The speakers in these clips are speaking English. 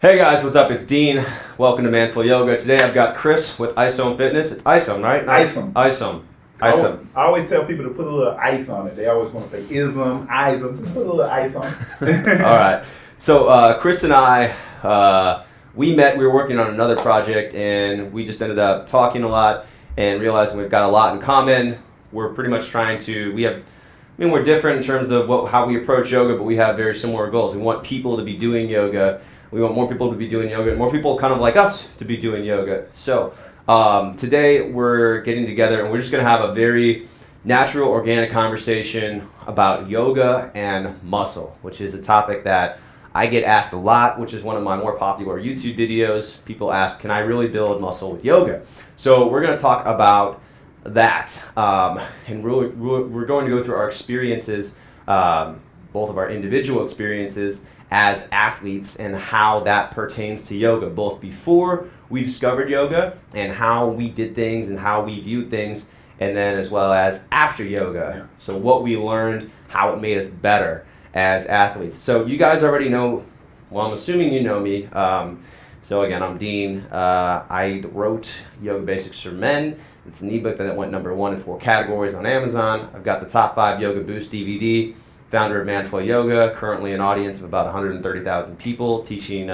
Hey guys, what's up? It's Dean. Welcome to Manful Yoga. Today I've got Chris with Isom Fitness. It's Isom, right? Isom. Isom. I always tell people to put a little ice on it. They always want to say ism, isom. Just put a little ice on it. All right. So Chris and I, we met. We were working on another project, and we just ended up talking a lot and realizing we've got a lot in common. We're pretty much trying to. We're different in terms of how we approach yoga, but we have very similar goals. We want people to be doing yoga. We want more people to be doing yoga, and more people kind of like us to be doing yoga. So today we're getting together, and we're just going to have a very natural, organic conversation about yoga and muscle, which is a topic that I get asked a lot, which is one of my more popular YouTube videos. People ask, can I really build muscle with yoga? So we're going to talk about that, and we're going to go through our experiences, both of our individual experiences as athletes and how that pertains to yoga, both before we discovered yoga and how we did things and how we viewed things, and then as well as after yoga. Yeah. So what we learned, how it made us better as athletes. So you guys already know, well, I'm assuming you know me. So again, I'm Dean. I wrote Yoga Basics for Men. It's an ebook that went #1 in 4 categories on Amazon. I've got the Top 5 Yoga Boost DVD. Founder of Manful Yoga, currently an audience of about 130,000 people, teaching,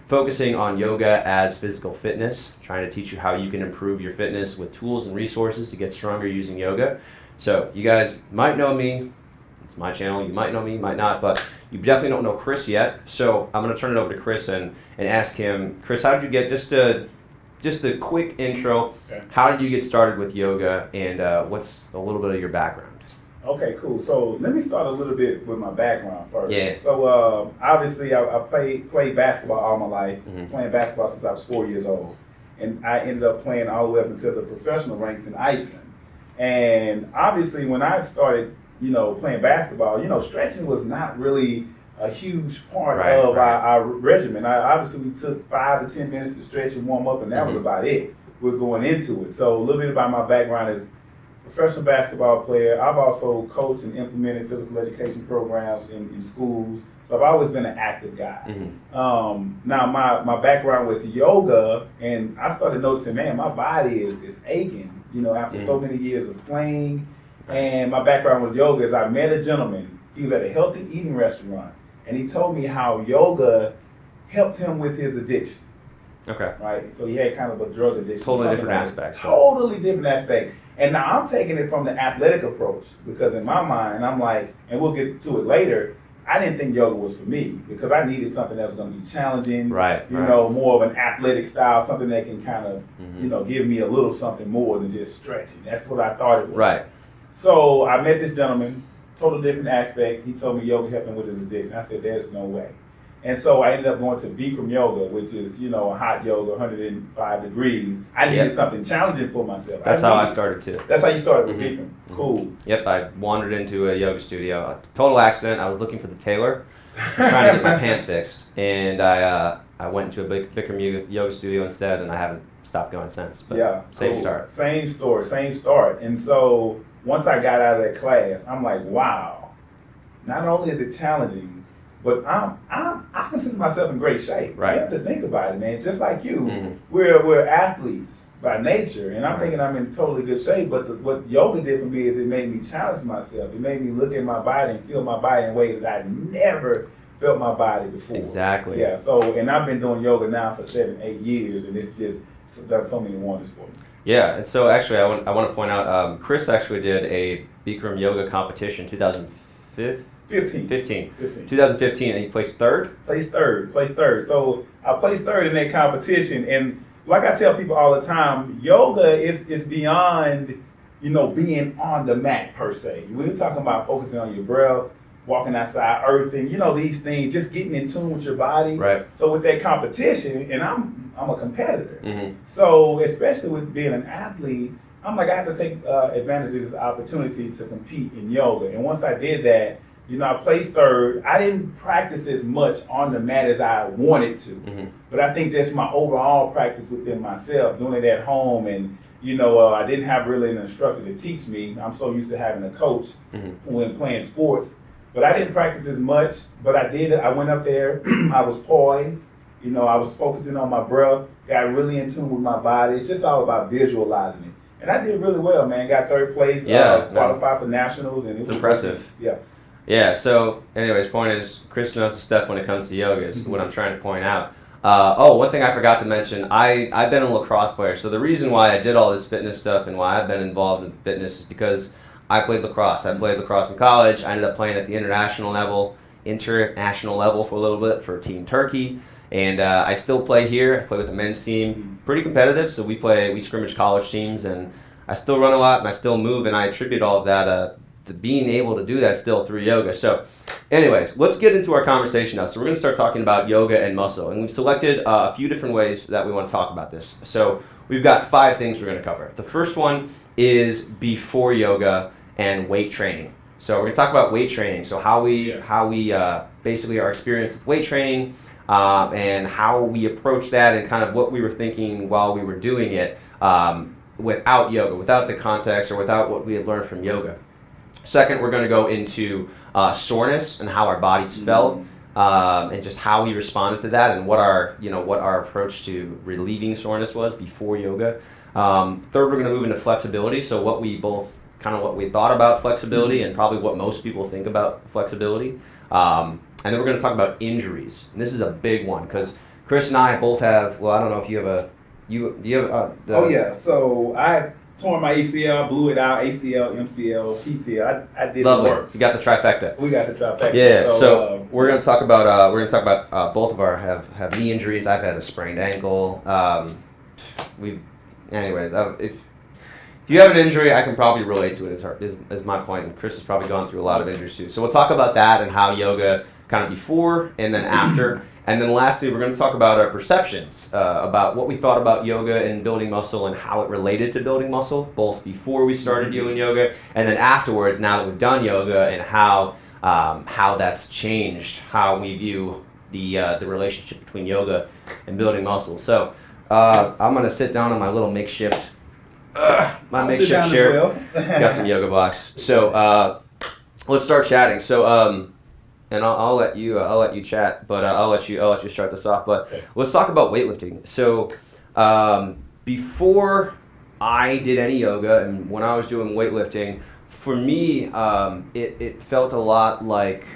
focusing on yoga as physical fitness, trying to teach you how you can improve your fitness with tools and resources to get stronger using yoga. So you guys might know me. It's my channel. You might know me, might not, but you definitely don't know Chris yet. So I'm going to turn it over to Chris and ask him, Chris, how did you get, just a quick intro, how did you get started with yoga, and what's a little bit of your background? Okay, cool. So let me start a little bit with my background first. Yeah. So obviously I played basketball all my life, playing basketball since I was 4 years old. And I ended up playing all the way up until the professional ranks in Iceland. And obviously when I started, playing basketball, stretching was not really a huge part of our regimen. We took 5 to 10 minutes to stretch and warm up, and that was about it. We're going into it. So a little bit about my background is professional basketball player. I've also coached and implemented physical education programs in schools. So I've always been an active guy. Now my background with yoga, and I started noticing, man, my body is aching, after so many years of playing. And my background with yoga is I met a gentleman. He was at a healthy eating restaurant, and he told me how yoga helped him with his addiction. Okay. Right? So he had kind of a drug addiction. Totally different aspect. Totally different aspect. And now I'm taking it from the athletic approach, because in my mind, I'm like, and we'll get to it later, I didn't think yoga was for me, because I needed something that was going to be challenging, more of an athletic style, something that can kind of, give me a little something more than just stretching. That's what I thought it was. Right. So I met this gentleman, total different aspect. He told me yoga helped him with his addiction. I said, there's no way. And so I ended up going to Bikram yoga, which is, a hot yoga, 105 degrees. I needed something challenging for myself. That's how I started too. That's how you started with Bikram. Cool. Yep, I wandered into a yoga studio. A total accident. I was looking for the tailor, trying to get my pants fixed. And I went into a Bikram yoga studio instead, and I haven't stopped going since. But same start. Same start. And so once I got out of that class, I'm like, wow, not only is it challenging, but I consider myself in great shape. Right. You have to think about it, man. Just like you, we're athletes by nature, and I'm thinking I'm in totally good shape. But what yoga did for me is it made me challenge myself. It made me look at my body and feel my body in ways that I never felt my body before. Exactly. Yeah. So, and I've been doing yoga now for 7-8 years, and it's just done so many wonders for me. Yeah, and so actually I want to point out, Chris actually did a Bikram yoga competition 2015, 2015, and he placed third? Placed third. So I placed third in that competition, and like I tell people all the time, yoga is beyond, being on the mat per se. We're talking about focusing on your breath, walking outside, earthing, these things, just getting in tune with your body. Right. So with that competition, and I'm a competitor. So especially with being an athlete, I'm like, I have to take advantage of this opportunity to compete in yoga. And once I did that, I placed third. I didn't practice as much on the mat as I wanted to. But I think just my overall practice within myself, doing it at home, and I didn't have really an instructor to teach me. I'm so used to having a coach when playing sports. But I didn't practice as much, but I did. I went up there, I was poised, You know, I was focusing on my breath, got really in tune with my body. It's just all about visualizing it. And I did really well, man. Got third place, qualified for nationals. And it's impressive. Yeah. Yeah, so anyways, point is, Chris knows his stuff when it comes to yoga is what I'm trying to point out. One thing I forgot to mention, I've been a lacrosse player. So the reason why I did all this fitness stuff and why I've been involved in fitness is because I played lacrosse. I played lacrosse in college. I ended up playing at the international level for a little bit for Team Turkey. And I still play here. I play with the men's team. Pretty competitive, so we scrimmage college teams, and I still run a lot and I still move, and I attribute all of that to being able to do that still through yoga. So anyways, let's get into our conversation now. So we're going to start talking about yoga and muscle, and we've selected a few different ways that we want to talk about this. So we've got 5 things we're going to cover. The first one is before yoga and weight training. So we're going to talk about weight training, so how we basically our experience with weight training, and how we approach that and kind of what we were thinking while we were doing it without yoga, without the context or without what we had learned from yoga. Second, we're going to go into soreness and how our bodies felt, and just how we responded to that, and what our approach to relieving soreness was before yoga. Third, we're going to move into flexibility, so what we thought about flexibility and probably what most people think about flexibility. And then we're going to talk about injuries, and this is a big one because Chris and I both have. Well, I don't know if you have oh yeah, so I tore my ACL, blew it out, ACL, MCL, PCL. I did Lovely. the works. You got the trifecta. We got the trifecta. Yeah. So we're going to talk about both of our have knee injuries. I've had a sprained ankle. If you have an injury, I can probably relate to it. Is my point. And Chris has probably gone through a lot of injuries too. So we'll talk about that and how yoga kind of before and then after. And then lastly, we're going to talk about our perceptions, about what we thought about yoga and building muscle and how it related to building muscle, both before we started doing yoga and then afterwards, now that we've done yoga, and how that's changed how we view the relationship between yoga and building muscle. So I'm going to sit down on my little makeshift chair. Well. Got some yoga blocks. So let's start chatting. So and I'll let you chat, but I'll let you start this off. But let's talk about weightlifting. So before I did any yoga and when I was doing weightlifting, for me it felt a lot like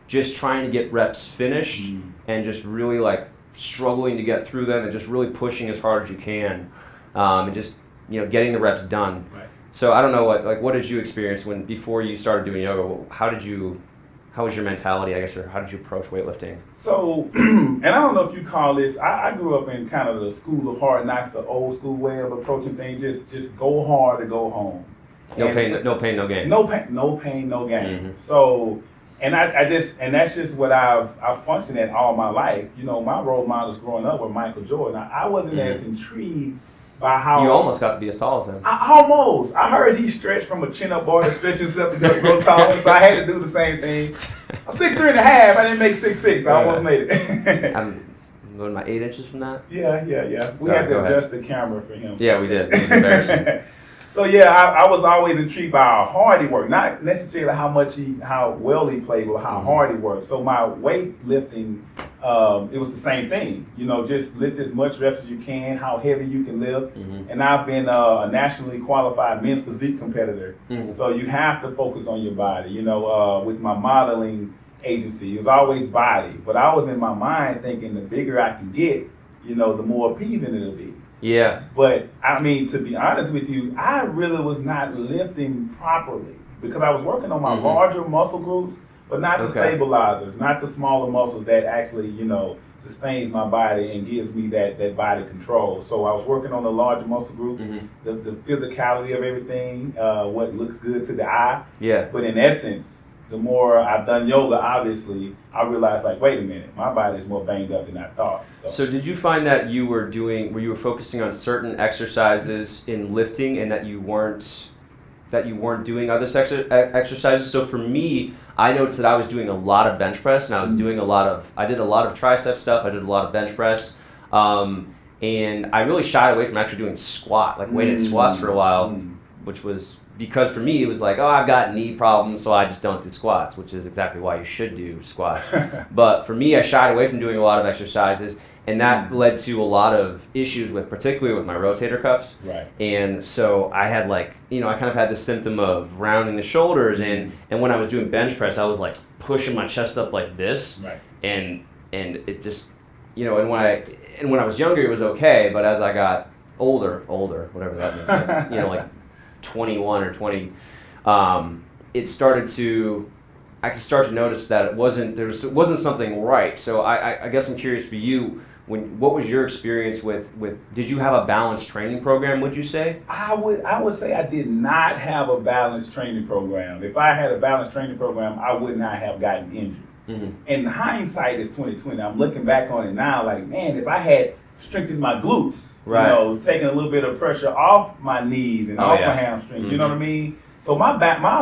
just trying to get reps finished and just really like struggling to get through them and just really pushing as hard as you can, and just getting the reps done. Right. So I don't know what did you experience before you started doing yoga? How was your mentality, I guess, or how did you approach weightlifting? So, and I don't know if you call this, I grew up in kind of the school of hard knocks, the old school way of approaching things, just go hard to go home. No pain, no gain. No pain, no gain. Mm-hmm. So, and that's just what I've functioned at all my life. My role models growing up were Michael Jordan. I wasn't as intrigued by how you almost got to be as tall as him. I heard he stretched from a chin-up bar to stretch himself to grow taller, so I had to do the same thing. I'm 6'3" and a half. I didn't make 6'6". I almost made it. I'm going my 8 inches from that. Yeah. We had to adjust the camera for him. Yeah, we did. It was embarrassing. So yeah, I was always intrigued by how hard he worked, not necessarily how well he played, but how hard he worked. So my weightlifting, it was the same thing. Just lift as much reps as you can, how heavy you can lift. Mm-hmm. And I've been a nationally qualified men's physique competitor. Mm-hmm. So you have to focus on your body. With my modeling agency, it was always body. But I was in my mind thinking the bigger I can get, the more appeasing it'll be. Yeah. But I mean, to be honest with you, I really was not lifting properly because I was working on my larger muscle groups, but not the stabilizers, not the smaller muscles that actually, sustains my body and gives me that body control. So I was working on the larger muscle groups, the physicality of everything, what looks good to the eye. Yeah. But in essence, the more I've done yoga, obviously, I realized, wait a minute, my body's more banged up than I thought. So did you find that you were focusing on certain exercises in lifting and that you weren't doing other exercises? So for me, I noticed that I was doing a lot of bench press, and I did a lot of tricep stuff, I did a lot of bench press, and I really shied away from actually doing weighted squats for a while, which was because for me it was I've got knee problems, so I just don't do squats, which is exactly why you should do squats. But for me, I shied away from doing a lot of exercises, And that led to a lot of issues with, particularly with my rotator cuffs. Right. And so I had I kind of had the symptom of rounding the shoulders, and when I was doing bench press, I was like pushing my chest up like this. Right. And it just, and when I was younger, it was okay, but as I got older, whatever that means, like 21 or 20, I could start to notice that it wasn't something right. So I guess I'm curious for you, what was your experience with, did you have a balanced training program, would you say? I would say I did not have a balanced training program. If I had a balanced training program, I would not have gotten injured. Mm-hmm. And hindsight is 2020. I'm looking back on it now like, man, if I had strengthened my glutes, right. taking a little bit of pressure off my knees and off my hamstrings, mm-hmm. you know what I mean? So my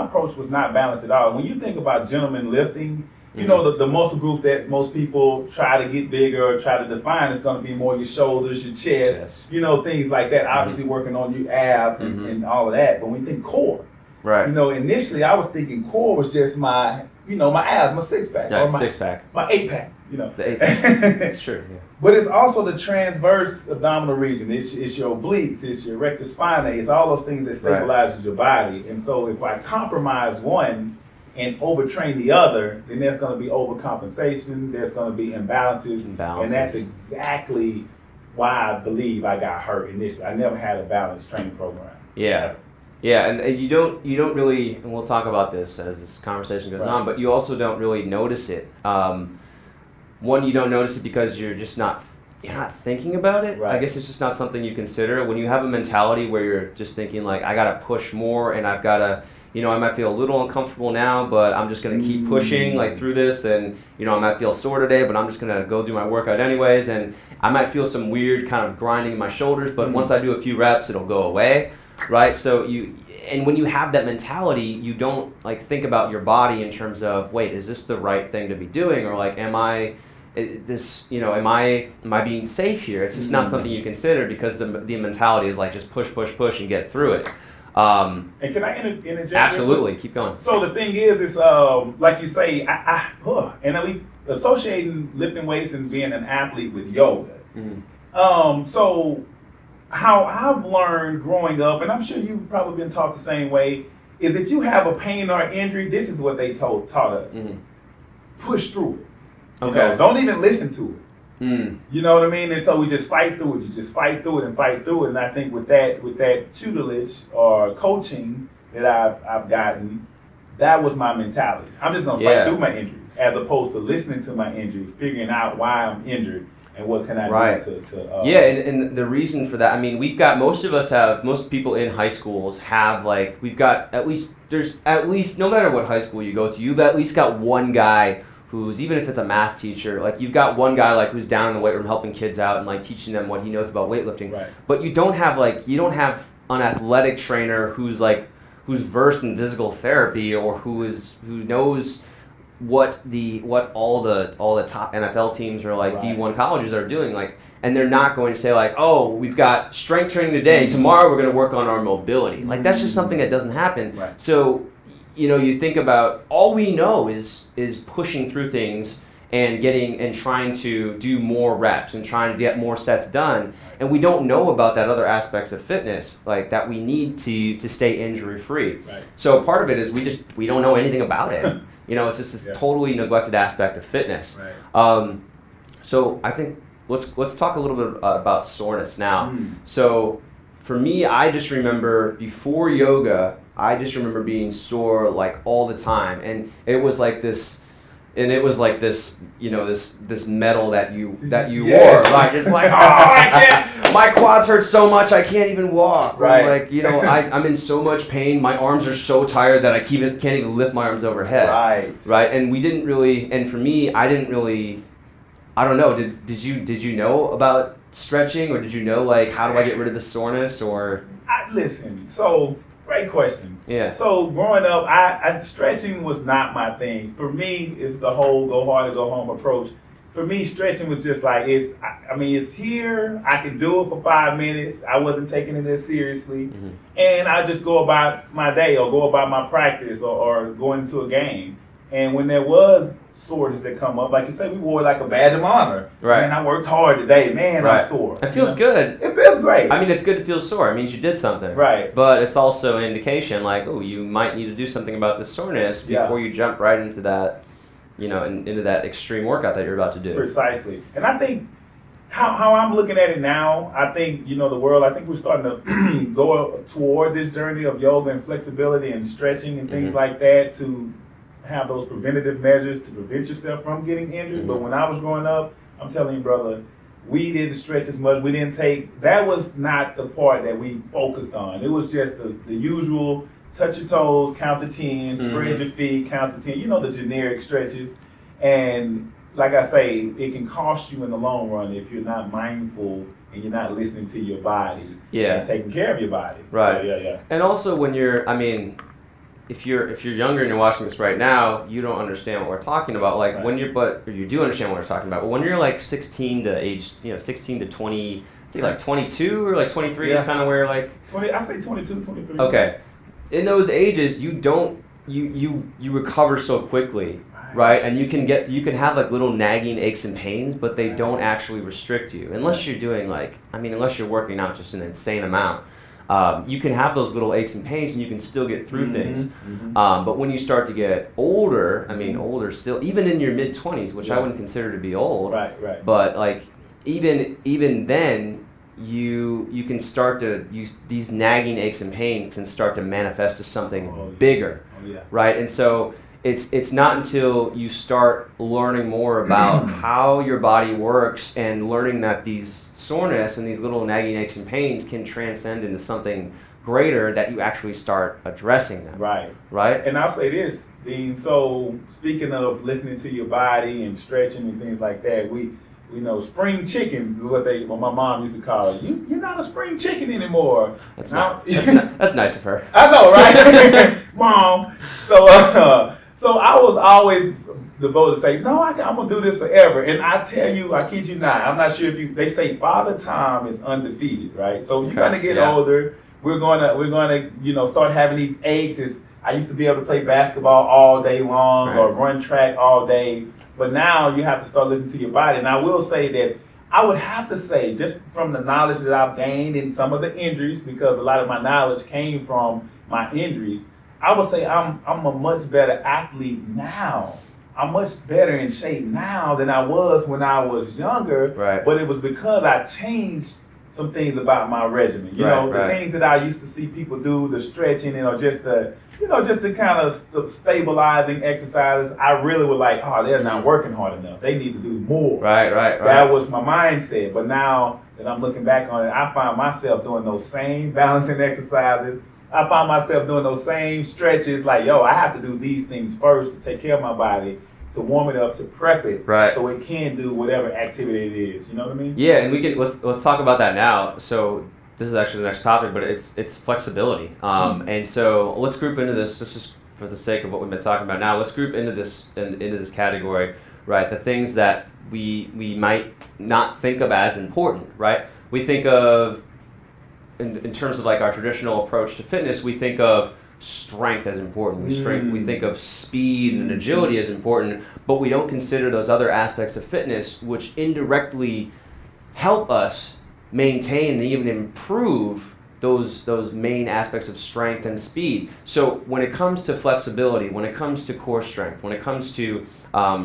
approach was not balanced at all. When you think about gentlemen lifting, you know, the muscle group that most people try to get bigger or try to define is going to be more your shoulders, your chest, things like that. Obviously working on your abs and all of that. But when you think core, right. Initially I was thinking core was just my abs, my six pack, or my 8-pack. The 8-pack. That's true. Yeah. But it's also the transverse abdominal region. It's your obliques, it's your rectus spinae, it's all those things that stabilizes your body. And so if I compromise one and overtrain the other, then there's going to be overcompensation, there's going to be imbalances. And that's exactly why I believe I got hurt initially. I never had a balanced training program. Yeah. Yeah, and you don't really, and we'll talk about this as this conversation goes on, but you also don't really notice it. One, you don't notice it because you're not thinking about it. Right. I guess it's just not something you consider. When you have a mentality where you're just thinking like, I gotta push more, and I've gotta, I might feel a little uncomfortable now, but I'm just gonna keep pushing through this, and I might feel sore today, but I'm just gonna go do my workout anyways, and I might feel some weird kind of grinding in my shoulders, but once I do a few reps, it'll go away. Right, so when you have that mentality, you don't think about your body in terms of, wait, is this the right thing to be doing, or am I being safe here? It's just not something you consider because the mentality is just push and get through it. And can I interject? Absolutely, keep going. So the thing is like you say, and we associating lifting weights and being an athlete with yoga. Mm-hmm. So how I've learned growing up, and I'm sure you've probably been taught the same way, is if you have a pain or injury, this is what they taught us. Mm-hmm. Push through it. Okay. Don't even listen to it. Mm. You know what I mean? And so we just fight through it. You just fight through it and fight through it. And I think with that tutelage or coaching that I've gotten, that was my mentality. I'm just gonna fight through my injury, as opposed to listening to my injury, figuring out why I'm injured. And what can I do to and the reason for that, I mean, we've got, most people in high schools have we've got there's at least, no matter what high school you go to, you've at least got one guy who's, even if it's a math teacher, you've got one guy who's down in the weight room helping kids out and teaching them what he knows about weightlifting. Right. But you don't have an athletic trainer who's versed in physical therapy, or who knows what all the top NFL teams or D1 colleges are doing, and they're not going to say oh, we've got strength training today, tomorrow we're going to work on our mobility. That's just something that doesn't happen. Right. So you think about, all we know is pushing through things and trying to do more reps and trying to get more sets done, and we don't know about that other aspects of fitness that we need to stay injury free. Right. So part of it is we don't know anything about it. It's just this totally neglected aspect of fitness. Right. So I think let's talk a little bit about soreness now. So for me, I just remember before yoga, being sore all the time, and it was this. And it was this metal that you wore. It's I can't. My quads hurt so much I can't even walk. Right. I'm in so much pain. My arms are so tired that I can't even lift my arms overhead. Right. Right. And we didn't really. And for me, I didn't really. I don't know. Did you know about stretching, or did you know how do I get rid of the soreness, or? Listen. So. Great question. Yeah. So growing up, I stretching was not my thing. For me, it's the whole go hard or go home approach. For me, stretching was just it's here. I can do it for 5 minutes. I wasn't taking it as seriously. Mm-hmm. And I just go about my day or go about my practice or going to a game. And when there was soreness that come up. Like you say, we wore it like a badge of honor. Right. Man, I worked hard today. Man, Right. I'm sore. It feels good. It feels great. I mean, it's good to feel sore. It means you did something. Right. But it's also an indication, like, oh, you might need to do something about this soreness before you jump right into that, into that extreme workout that you're about to do. Precisely. And I think how I'm looking at it now, I think, the world, I think we're starting to go toward this journey of yoga and flexibility and stretching and things like that to have those preventative measures to prevent yourself from getting injured. But when I was growing up, I'm telling you, brother, we didn't stretch as much. We didn't that was not the part that we focused on. It was just the usual touch your toes, count to 10, spread your feet, count to 10, the generic stretches. And like I say, it can cost you in the long run if you're not mindful and you're not listening to your body and taking care of your body. Right. So, And also when if you're younger and you're watching this right now, you don't understand what we're talking about. Like when you do understand what we're talking about. But when you're like 16 to 20, say like 22 or like 23 is kind of where like 20. I say 22, 23. Okay, in those ages, you recover so quickly, right? And you can have like little nagging aches and pains, but they don't actually restrict you unless you're doing unless you're working out just an insane amount. You can have those little aches and pains and you can still get through things. But when you start to get older, older still, even in your mid-20s, which I wouldn't consider to be old, right. but like even then, you can start to these nagging aches and pains can start to manifest as something bigger, right? And so it's not until you start learning more about how your body works and learning that these soreness and these little nagging aches and pains can transcend into something greater that you actually start addressing them. Right? And I'll say this, Dean, so speaking of listening to your body and stretching and things like that, we know spring chickens is what my mom used to call it. You're not a spring chicken anymore. That's nice of her. I know, right? Mom. So I was always devoted to say, no, I'm going to do this forever. And I tell you, I kid you not, I'm not sure they say Father Time is undefeated, right? So you're going to get older. We're going to, start having these aches. I used to be able to play basketball all day long or run track all day. But now you have to start listening to your body. And I will say that I would have to say, just from the knowledge that I've gained in some of the injuries, because a lot of my knowledge came from my injuries, I would say I'm a much better athlete now. I'm much better in shape now than I was when I was younger. Right. But it was because I changed some things about my regimen. The things that I used to see people do, the stretching, just the kind of stabilizing exercises. I really was like, they're not working hard enough. They need to do more. Right. That was my mindset. But now that I'm looking back on it, I find myself doing those same balancing exercises. I find myself doing those same stretches, like, I have to do these things first to take care of my body, to warm it up, to prep it, so it can do whatever activity it is. You know what I mean? Yeah, and let's talk about that now. So this is actually the next topic, but it's flexibility. And so let's group into this just for the sake of what we've been talking about now. Let's group into this category, right? The things that we might not think of as important, right? We think of in terms of like our traditional approach to fitness, we think of strength as important. We think of speed and agility as important, but we don't consider those other aspects of fitness which indirectly help us maintain and even improve those main aspects of strength and speed. So when it comes to flexibility, when it comes to core strength, when it comes to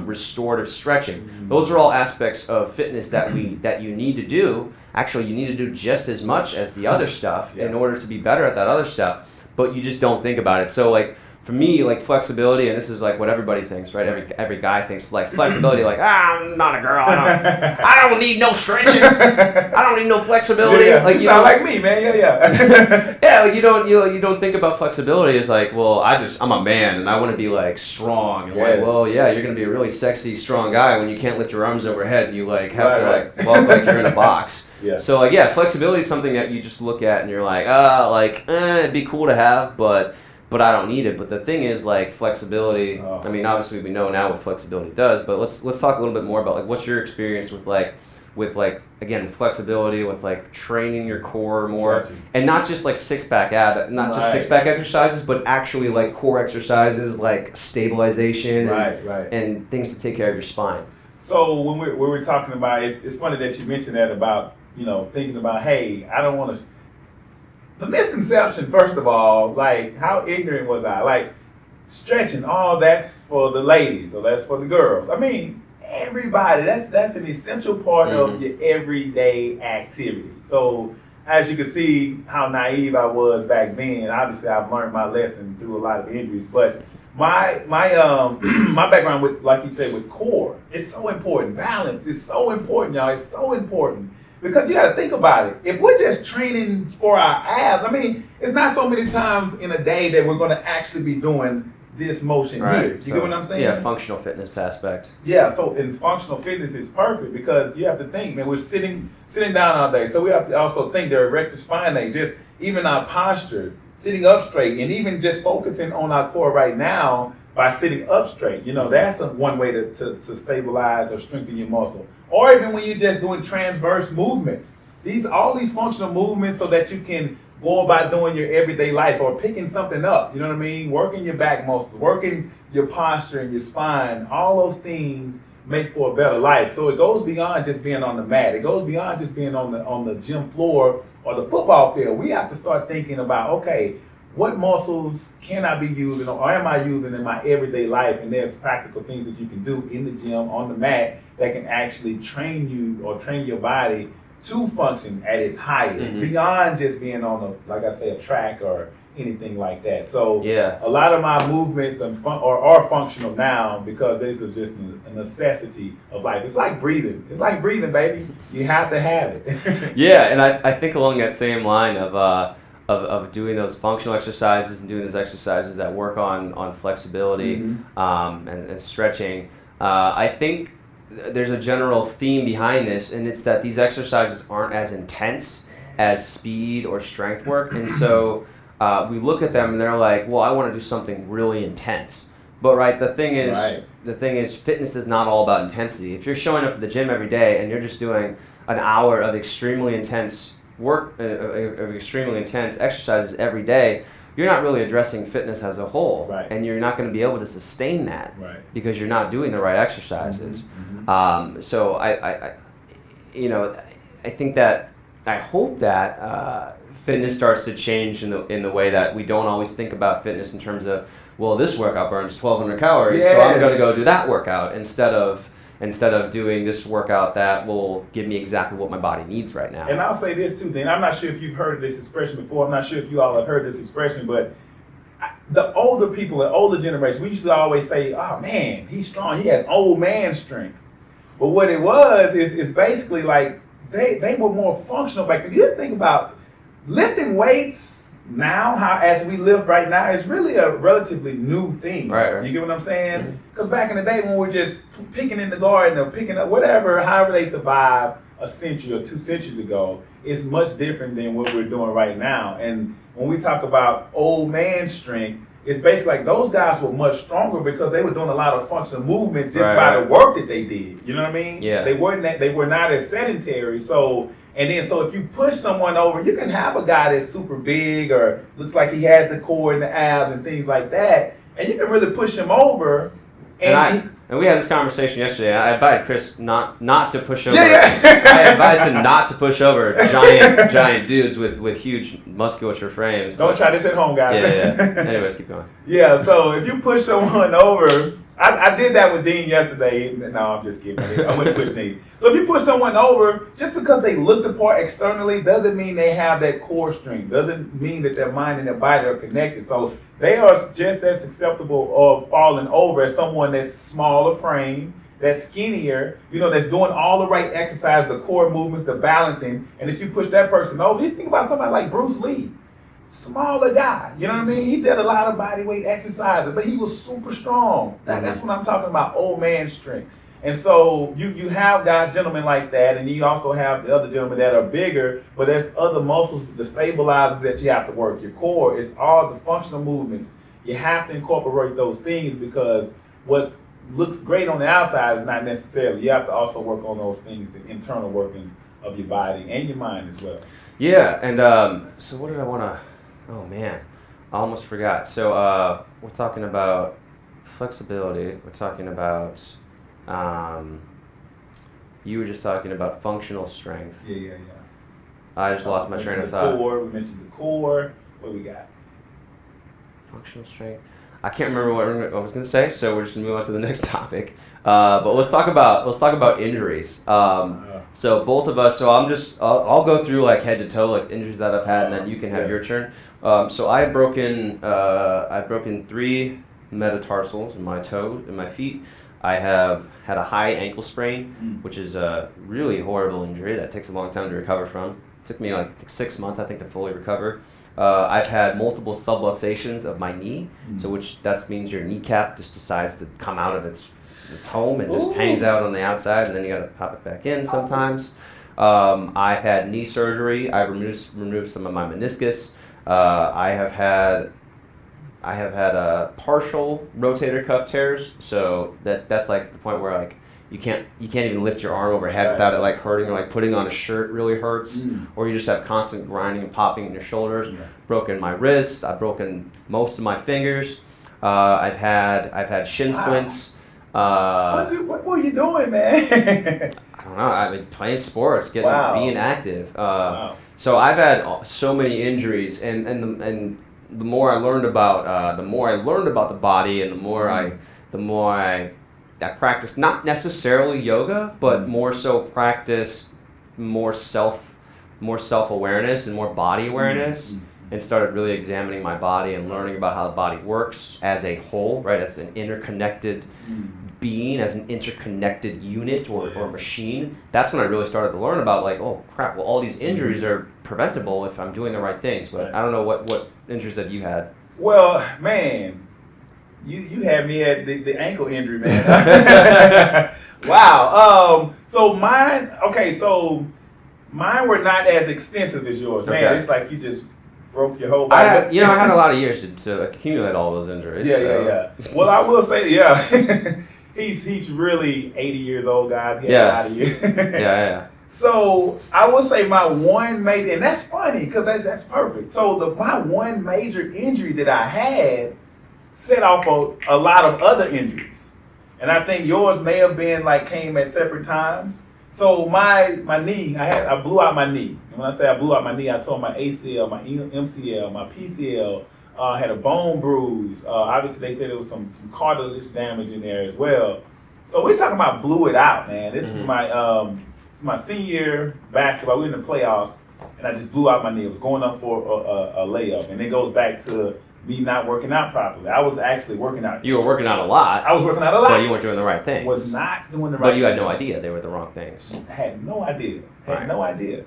restorative stretching, those are all aspects of fitness that you need to do. Actually, you need to do just as much as the other stuff in order to be better at that other stuff, but you just don't think about it. So like for me, like flexibility, and this is like what everybody thinks, right? Every guy thinks like flexibility, like I'm not a girl, I don't need no stretching, I don't need no flexibility. Like you sound like me, man. Yeah, like you don't think about flexibility as like, well, I'm a man and I want to be like strong and like, well, yeah, you're gonna be a really sexy, strong guy when you can't lift your arms overhead and you like have to like walk like you're in a box. So like flexibility is something that you just look at and you're like, it'd be cool to have, but I don't need it. But the thing is, like, flexibility, obviously we know now what flexibility does, but let's talk a little bit more about, like, what's your experience with, like, with like, again, with flexibility, with like training your core more, Gotcha. and not just like six-pack Right. six-pack exercises, but actually like core exercises like stabilization Right. and things to take care of your spine. So when we're talking about, it's funny that you mentioned that about, thinking about, hey, I don't want to. The misconception, first of all, like how ignorant was I? Like stretching, that's for the ladies or that's for the girls. I mean, everybody. That's an essential part of your everyday activity. So as you can see, how naive I was back then. Obviously, I've learned my lesson through a lot of injuries, but my my background with, like you said, with core, it's so important. Balance is so important, y'all. It's so important because you got to think about it. If we're just training for our abs, I mean, it's not so many times in a day that we're going to actually be doing this motion here. You get what I'm saying? Yeah, functional fitness aspect. Yeah, so in functional fitness is perfect because you have to think, man, we're sitting down all day. So we have to also think the erector spinae, just even our posture, sitting up straight, and even just focusing on our core right now by sitting up straight. That's one way to stabilize or strengthen your muscle. Or even when you're just doing transverse movements. All these functional movements so that you can go about doing your everyday life or picking something up, you know what I mean? Working your back muscles, working your posture and your spine, all those things make for a better life. So it goes beyond just being on the mat. It goes beyond just being on the gym floor or the football field. We have to start thinking about, okay, what muscles can I be using or am I using in my everyday life? And there's practical things that you can do in the gym, on the mat, that can actually train you or train your body to function at its highest, beyond just being on like I say, a track or anything like that. So a lot of my movements are functional now because this is just a necessity of life. It's like breathing. It's like breathing, baby. You have to have it. Yeah, and I think along that same line of doing those functional exercises and doing those exercises that work on flexibility and stretching, I think there's a general theme behind this, and it's that these exercises aren't as intense as speed or strength work, and so we look at them and they're like, well, I want to do something really intense. But the thing is, fitness is not all about intensity. If you're showing up at the gym every day and you're just doing an hour of extremely intense work, of extremely intense exercises every day, you're not really addressing fitness as a whole, and you're not going to be able to sustain that because you're not doing the right exercises. So I think that I hope that fitness starts to change in the way that we don't always think about fitness in terms of, well, this workout burns 1,200 calories, so I'm going to go do that workout instead of doing this workout that will give me exactly what my body needs right now. And I'll say this too, then. I'm not sure if you've heard this expression before. I'm not sure if you all have heard this expression, but the older people, the older generation, we used to always say, oh man, he's strong. He has old man strength. But what it was is basically like they were more functional back then. You think about lifting weights now, how as we live right now, is really a relatively new thing. Right. You get what I'm saying? Because back in the day when we're just picking in the garden or picking up whatever, however they survived a century or 2 centuries ago, it's much different than what we're doing right now. And when we talk about old man strength, it's basically like those guys were much stronger because they were doing a lot of functional movements just by the work that they did. You know what I mean? Yeah. They were not as sedentary. So if you push someone over, you can have a guy that's super big or looks like he has the core and the abs and things like that, and you can really push him over. And we had this conversation yesterday. I advised Chris not to push over. Yeah. I advised him not to push over giant dudes with huge musculature frames. Don't try this at home, guys. Yeah. Anyways, keep going. Yeah, so if you push someone over, I did that with Dean yesterday. No, I'm just kidding. I wouldn't push Dean. So if you push someone over, just because they look the part externally doesn't mean they have that core strength. Doesn't mean that their mind and their body are connected. So they are just as susceptible of falling over as someone that's smaller frame, that's skinnier, that's doing all the right exercise, the core movements, the balancing. And if you push that person over, you think about somebody like Bruce Lee. Smaller guy, you know what I mean? He did a lot of body weight exercises, but he was super strong. That's what I'm talking about, old man strength. And so you have gentlemen like that, and you also have the other gentlemen that are bigger, but there's other muscles, the stabilizers that you have to work. Your core, it's all the functional movements. You have to incorporate those things because looks great on the outside is not necessarily. You have to also work on those things, the internal workings of your body and your mind as well. Yeah, and so what did I want to? Oh man, I almost forgot. So we're talking about flexibility. We're talking about. You were just talking about functional strength. Yeah. I just lost my train of thought. We mentioned the core. What we got? Functional strength. I can't remember what I was going to say, so we're just going to move on to the next topic. But let's talk about injuries. So both of us. So I'll go through like head to toe, like injuries that I've had, and then you can have your turn. So I've broken 3 metatarsals in my toes, in my feet. I have had a high ankle sprain, which is a really horrible injury that takes a long time to recover from. It took me like 6 months, I think, to fully recover. I've had multiple subluxations of my knee, so which that means your kneecap just decides to come out of its home and just hangs out on the outside, and then you got to pop it back in sometimes. I've had knee surgery. I've removed some of my meniscus. I have had partial rotator cuff tears, so that's like the point where like you can't even lift your arm overhead without it like hurting, or like putting on a shirt really hurts, or you just have constant grinding and popping in your shoulders. Broken my wrists. I've broken most of my fingers. I've had shin splints. What were you doing, man? I don't know. I've been playing sports, being active. So I've had so many injuries, and the more I learned about the body, and the more I practiced, not necessarily yoga, but more so practice more self-awareness and more body awareness, and started really examining my body and learning about how the body works as a whole, right? As an interconnected being, as an interconnected unit or machine. That's when I really started to learn about like, oh crap, well all these injuries are preventable if I'm doing the right things. But I don't know what injuries have you had? Well, man, you had me at the ankle injury, man. Wow. So mine were not as extensive as yours, man. Okay. It's like you just broke your whole body. I had a lot of years to accumulate all those injuries. Yeah. Well, I will say, he's really 80 years old, guys. He had a lot of years. Yeah. So I will say my one major, and that's funny because that's perfect. So my one major injury that I had set off a lot of other injuries, and I think yours may have been came at separate times. So my knee, I blew out my knee. And when I say I blew out my knee, I tore my ACL, my MCL, my PCL. Had a bone bruise. Obviously, they said there was some cartilage damage in there as well. So we're talking about blew it out, man. This is my senior year basketball. We were in the playoffs, and I just blew out my knee. It was going up for a layup, and it goes back to me not working out properly. I was actually working out. You were working out a lot. I was working out a lot. But you weren't doing the right things. Was not doing the right things. But you had no idea they were the wrong things. Had no idea. Right. No idea.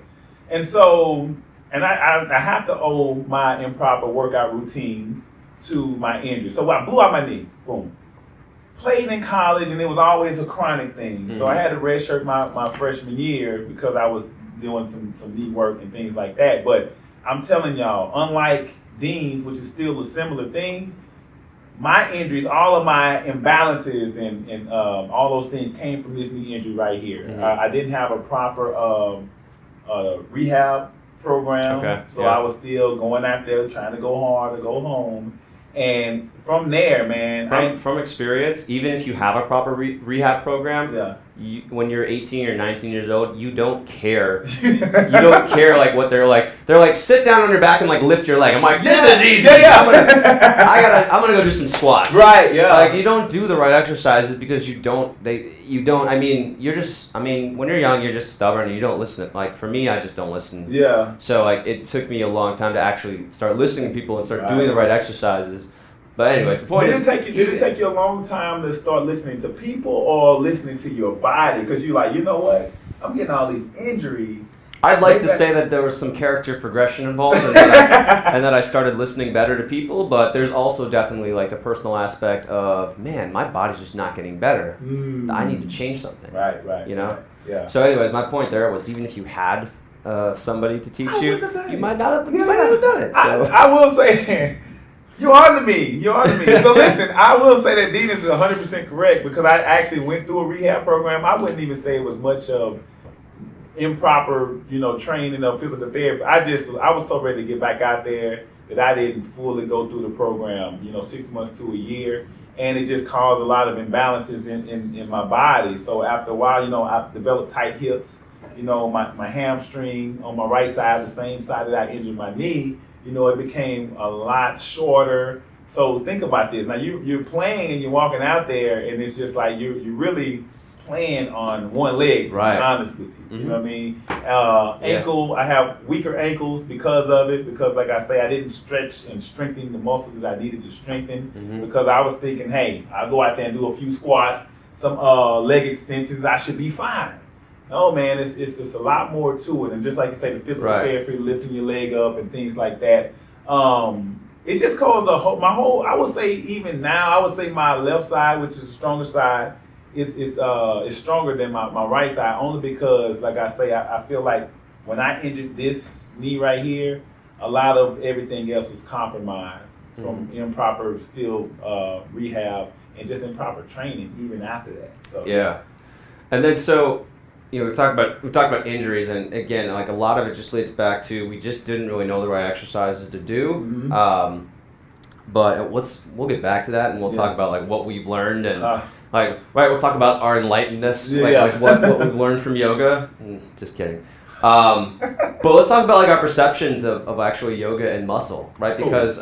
And so, I have to owe my improper workout routines to my injury. So I blew out my knee. Boom. Played in college, and it was always a chronic thing. So I had to redshirt my freshman year because I was doing some knee work and things like that. But I'm telling y'all, unlike Dean's, which is still a similar thing, my injuries, all of my imbalances and all those things came from this knee injury right here. I didn't have a proper rehab program, so I was still going out there trying to go hard to go home. And from there, man, from experience, even if you have a proper rehab program, when you're 18 or 19 years old, you don't care. You don't care what they're like. They're like, sit down on your back and lift your leg. I'm like, this is easy. I'm gonna go do some squats. Right. Yeah. You don't do the right exercises because you don't. I mean, when you're young, you're just stubborn and you don't listen. For me, I just don't listen. Yeah. So it took me a long time to actually start listening to people and start doing the right exercises. But anyways, the point is... Did it take you a long time to start listening to people or listening to your body? Because you're like, you know what? I'm getting all these injuries. I'd like to say that there was some character progression involved and that I started listening better to people, but there's also definitely the personal aspect of, man, my body's just not getting better. I need to change something. Right. You know? Right. Yeah. So anyways, my point there was even if you had somebody to teach you, you might not have done it. So. I will say... You're on to me. You're on to me. So listen, I will say that Dean is 100% correct because I actually went through a rehab program. I wouldn't even say it was much of improper, training of physical therapy. I was so ready to get back out there that I didn't fully go through the program, 6 months to a year. And it just caused a lot of imbalances in my body. So after a while, I developed tight hips, my hamstring on my right side, the same side that I injured my knee, it became a lot shorter. So think about this. Now you're playing and you're walking out there and it's just like you're really playing on one leg, to be honest with you. Mm-hmm. You know what I mean? Ankle, I have weaker ankles because of it, because like I say, I didn't stretch and strengthen the muscles that I needed to strengthen, because I was thinking, hey, I'll go out there and do a few squats, some leg extensions, I should be fine. No, man, it's a lot more to it. And just like you say, the physical therapy, lifting your leg up and things like that, it just caused I would say even now, I would say my left side, which is the stronger side, is stronger than my right side, only because, like I say, I feel like when I injured this knee right here, a lot of everything else was compromised from improper rehab and just improper training even after that. So yeah, and then we talked about injuries, and again, like a lot of it just leads back to we just didn't really know the right exercises to do. But we'll get back to that, and we'll talk about like what we've learned and. We'll talk about our enlightenedness, like what we've learned from yoga. Just kidding. But let's talk about like our perceptions of actually yoga and muscle, right? Cool. Because,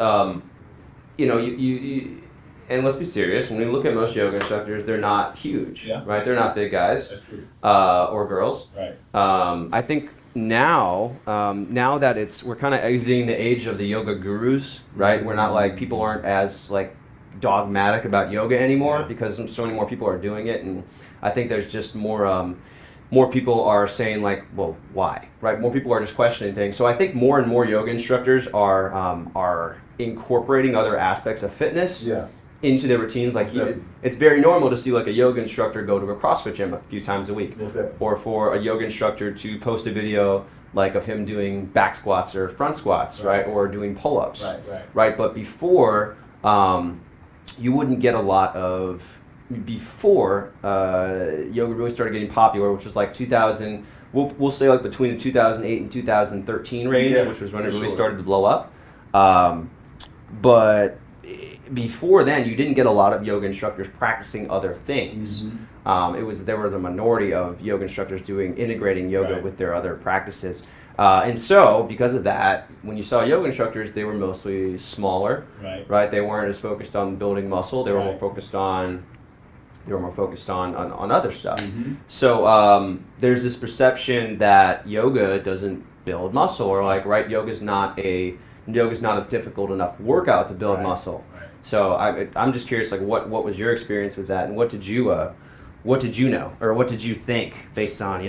you and let's be serious, when we look at most yoga instructors, they're not huge, right? They're not big guys. That's true. Or girls. Right. I think now that we're kind of exiting the age of the yoga gurus, right? We're not like, people aren't as like dogmatic about yoga anymore because so many more people are doing it, and I think there's just more people are saying like, well, why, right? More people are just questioning things. So I think more and more yoga instructors are incorporating other aspects of fitness into their routines. Like it's very normal to see like a yoga instructor go to a CrossFit gym a few times a week, or for a yoga instructor to post a video like of him doing back squats or front squats, right? Or doing pull-ups, right? But before, you wouldn't get a lot of, before yoga really started getting popular, which was like 2000, we'll say like between the 2008 and 2013 range, which was when it really started to blow up. But before then, you didn't get a lot of yoga instructors practicing other things. There was a minority of yoga instructors integrating yoga with their other practices. And so, because of that, when you saw yoga instructors, they were mostly smaller, right? They weren't as focused on building muscle. They were more focused on other stuff. So there's this perception that yoga doesn't build muscle, or like, right? Yoga's not a difficult enough workout to build muscle. So I'm just curious, like, what was your experience with that, and what did you know, or what did you think based on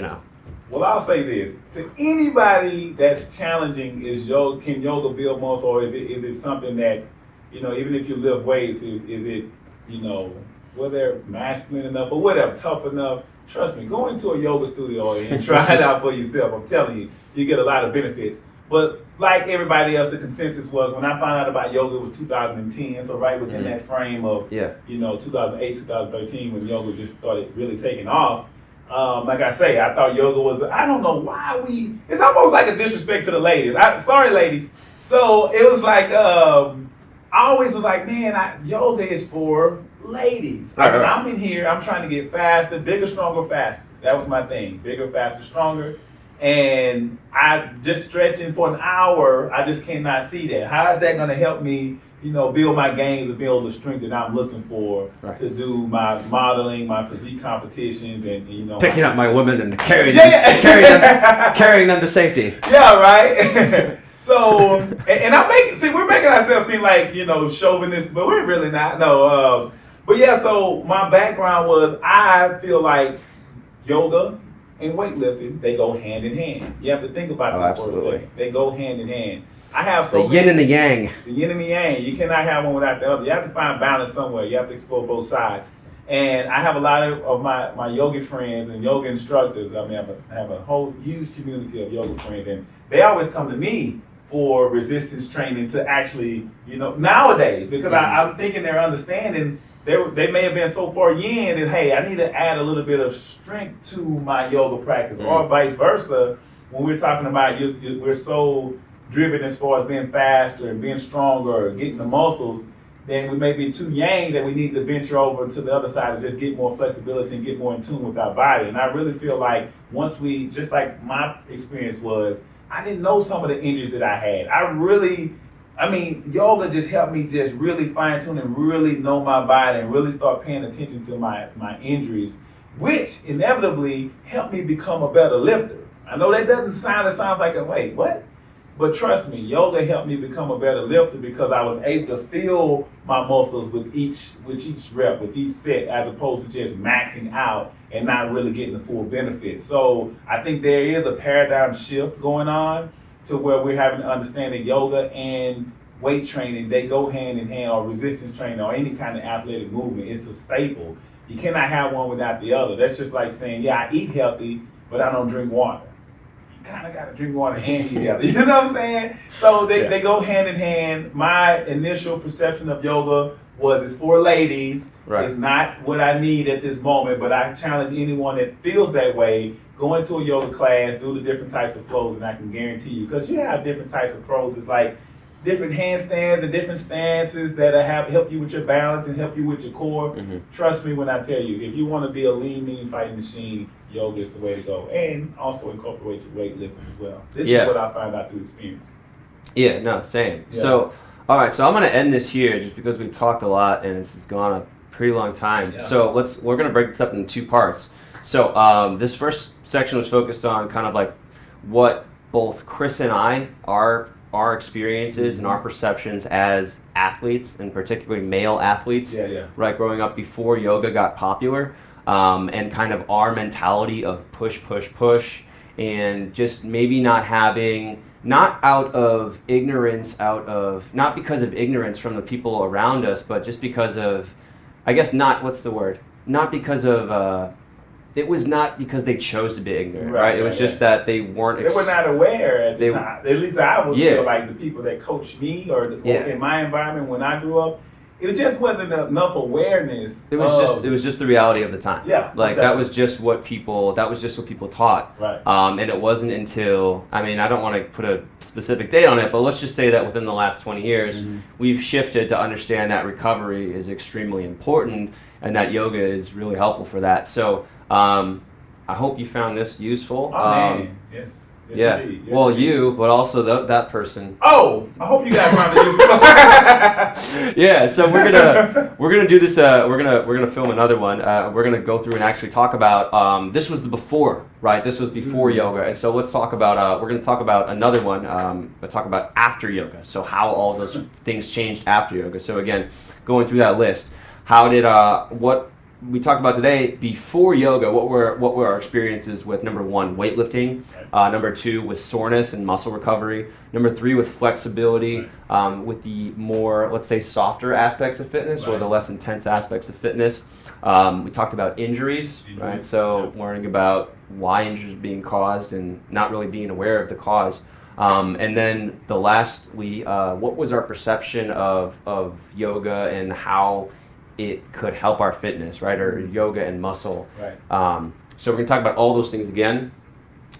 Well, I'll say this. To anybody that's challenging, can yoga build muscle, or is it something that, even if you lift weights, is it, whether they're masculine enough or whatever, tough enough? Trust me, go into a yoga studio and try it out for yourself. I'm telling you, you get a lot of benefits. But like everybody else, the consensus was, when I found out about yoga, it was 2010, so right within that frame of, 2008, 2013, when yoga just started really taking off. Like I say, I thought yoga was, I don't know why it's almost like a disrespect to the ladies. Sorry, ladies. So it was like, I always was like, man, yoga is for ladies. I'm in here, I'm trying to get faster, bigger, stronger, faster. That was my thing, bigger, faster, stronger. And I just stretching for an hour, I just cannot see that. How is that going to help me, build my gains and build the strength that I'm looking for to do my modeling, my physique competitions, and picking up my women and carrying them to safety. Yeah, right. So, and we're making ourselves seem like chauvinists, but we're really not. No, but yeah. So my background was, I feel like yoga and weightlifting, they go hand in hand. You have to think about this for a second. They go hand in hand. I have the yin and the yang. The yin and the yang. You cannot have one without the other. You have to find balance somewhere. You have to explore both sides. And I have a lot of my yoga friends and yoga instructors. I mean, I have a whole huge community of yoga friends, and they always come to me for resistance training to actually, nowadays, because I'm thinking they're understanding. They may have been so far in that, hey, I need to add a little bit of strength to my yoga practice, or vice versa. When we're talking about we're so driven as far as being faster and being stronger, or getting the muscles, then we may be too yang that we need to venture over to the other side and just get more flexibility and get more in tune with our body. And I really feel like once we, just like my experience was, I didn't know some of the injuries that I had. Yoga just helped me just really fine tune and really know my body and really start paying attention to my injuries, which inevitably helped me become a better lifter. I know that it sounds like wait, what? But trust me, yoga helped me become a better lifter because I was able to feel my muscles with each rep, with each set, as opposed to just maxing out and not really getting the full benefit. So I think there is a paradigm shift going on to where we're having to understand that yoga and weight training, they go hand in hand, or resistance training, or any kind of athletic movement. It's a staple. You cannot have one without the other. That's just like saying, yeah, I eat healthy, but I don't drink water. Kind of got to drink water and eat healthy. You know what I'm saying? So they go hand in hand. My initial perception of yoga was it's for ladies. Right. It's not what I need at this moment, but I challenge anyone that feels that way, go into a yoga class, do the different types of flows, and I can guarantee you, because you have different types of pros. It's like different handstands and different stances that help you with your balance and help you with your core. Mm-hmm. Trust me when I tell you, if you want to be a lean, mean fighting machine, yoga is the way to go. And also incorporate your weightlifting as well. This is what I found out through experience. Yeah, no, same. Yeah. So, all right, so I'm going to end this here just because we've talked a lot and this has gone a pretty long time. Yeah. So we're going to break this up into two parts. So this first section was focused on kind of like what both Chris and I are our experiences and our perceptions as athletes, and particularly male athletes, right, growing up before yoga got popular, and kind of our mentality of push, and just maybe not having, not because of ignorance from the people around us, but just because of, it was not because they chose to be ignorant, right? It was just that they weren't. They were not aware at the time. At least I would feel like the people that coached me or in my environment when I grew up, it just wasn't enough awareness. It was just the reality of the time. Yeah, like that was just what people taught. Right. And it wasn't until, I don't want to put a specific date on it, but let's just say that within the last 20 years, we've shifted to understand that recovery is extremely important and that yoga is really helpful for that. So I hope you found this useful. Man. Yes. Yeah. Indeed. Well, indeed. But also that person. Oh, I hope you guys found it useful. Yeah. So we're gonna do this. We're gonna film another one. We're gonna go through and actually talk about. This was the before, right? This was before yoga, and so let's talk about. We're gonna talk about another one. But talk about after yoga. So how all those things changed after yoga. So again, going through that list, how did what we talked about today before yoga, what were our experiences with, number one, weightlifting, number two, with soreness and muscle recovery, number three, with flexibility, with the more, let's say, softer aspects of fitness or the less intense aspects of fitness. We talked about injuries, right? So learning about why injuries are being caused and not really being aware of the cause. And then the lastly, what was our perception of yoga and how it could help our fitness, right? Or yoga and muscle. Right. So we're going to talk about all those things again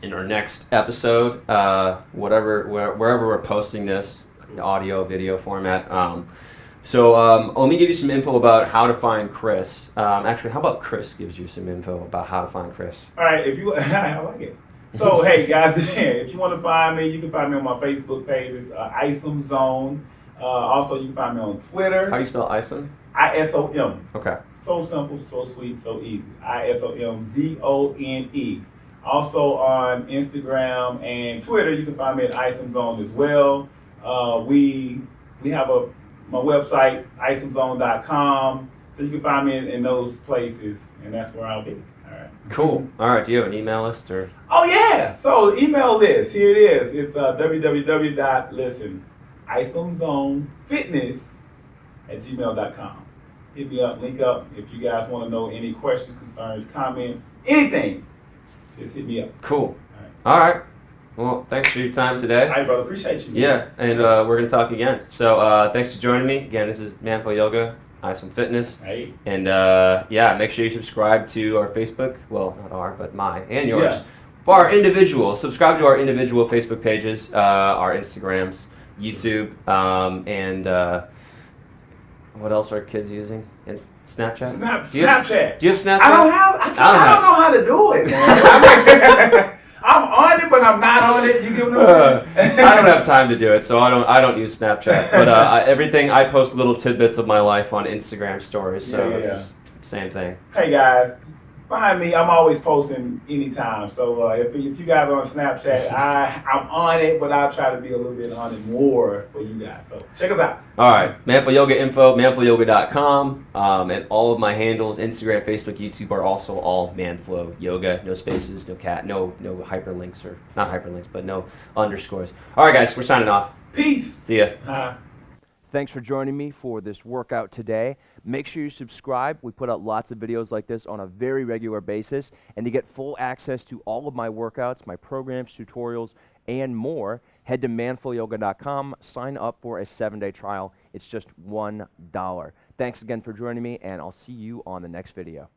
in our next episode, wherever we're posting this, audio, video format. Let me give you some info about how to find Chris. Actually, how about Chris gives you some info about how to find Chris? All right, I like it. So, hey guys, if you want to find me, you can find me on my Facebook page. It's IsomZone. Also, you can find me on Twitter. How do you spell Isom? ISOM. Okay. So simple, so sweet, so easy. ISOMZONE. Also on Instagram and Twitter, you can find me at IsomZone as well. We have my website, IsomZone.com, so you can find me in those places, and that's where I'll be. All right. Cool. All right. Do you have an email list or? Oh yeah. So email list. Here it is. It's www.isomzonefitness@gmail.com. Hit me up, link up. If you guys want to know any questions, concerns, comments, anything, just hit me up. Cool. All right. Well, thanks for your time today. All right, brother. Appreciate you. Man. Yeah, and we're going to talk again. So thanks for joining me. Again, this is Manful Yoga, Isom Fitness. Hey. And yeah, make sure you subscribe to our Facebook. Well, not our, but mine and yours. Yeah. For our individual, subscribe to our individual Facebook pages, our Instagrams, YouTube, and what else are kids using? And Snapchat? Snapchat. Do you have Snapchat? I don't know how to do it, man. I'm on it, but I'm not on it. You get what I'm saying? I don't have time to do it, so I don't use Snapchat. But everything, I post little tidbits of my life on Instagram stories, so it's just same thing. Hey guys, find me. I'm always posting anytime. So if you guys are on Snapchat, I'm on it, but I'll try to be a little bit on it more for you guys. So check us out. All right, Manful Yoga info, manfulyoga.com, and all of my handles, Instagram, Facebook, YouTube, are also all Manflow Yoga. No spaces, no hyperlinks, or not hyperlinks, but no underscores. All right, guys, we're signing off. Peace. See ya. Thanks for joining me for this workout today. Make sure you subscribe. We put out lots of videos like this on a very regular basis. And to get full access to all of my workouts, my programs, tutorials, and more, head to manfulyoga.com. Sign up for a 7-day trial. It's just $1. Thanks again for joining me, and I'll see you on the next video.